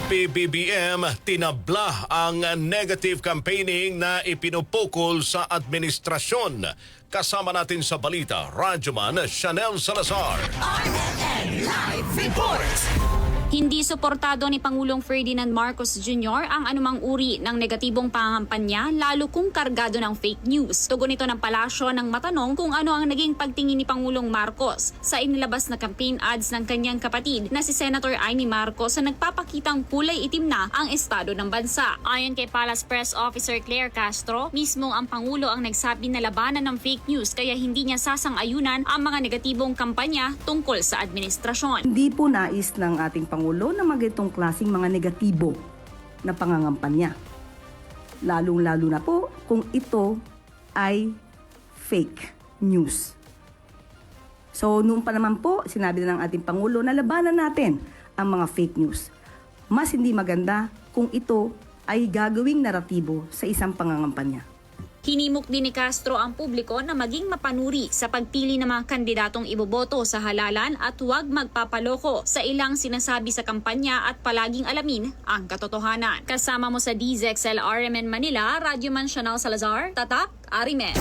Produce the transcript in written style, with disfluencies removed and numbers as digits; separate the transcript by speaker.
Speaker 1: PBBM tinabla ang negative campaigning na ipinupukol sa administrasyon. Kasama natin sa balita, Radyoman Chanel Salazar.
Speaker 2: RNN Live Report!
Speaker 3: Hindi suportado ni Pangulong Ferdinand Marcos Jr. ang anumang uri ng negatibong pangangampanya lalo kung kargado ng fake news. Tugon ito ng palasyo ng matanong kung ano ang naging pagtingin ni Pangulong Marcos sa inilabas na campaign ads ng kanyang kapatid na si Senator Amy Marcos na nagpapakitang kulay itim na ang estado ng bansa. Ayon kay Palace Press Officer Claire Castro, mismong ang Pangulo ang nagsabi na labanan ng fake news kaya hindi niya sasang-ayunan ang mga negatibong kampanya tungkol sa administrasyon.
Speaker 4: Hindi po nais ng ating Pangulo na magitong klaseng mga negatibo na pangangampanya. Lalong-lalo na po kung ito ay fake news. So noon pa naman po, sinabi na ng ating Pangulo na labanan natin ang mga fake news. Mas hindi maganda kung ito ay gagawing naratibo sa isang pangangampanya.
Speaker 3: Hinimok din ni Castro ang publiko na maging mapanuri sa pagpili ng mga kandidatong iboboto sa halalan at huwag magpapaloko sa ilang sinasabi sa kampanya at palaging alamin ang katotohanan. Kasama mo sa DZXL RMN Manila, Radyoman Chanel Salazar, Tatak, Arimen.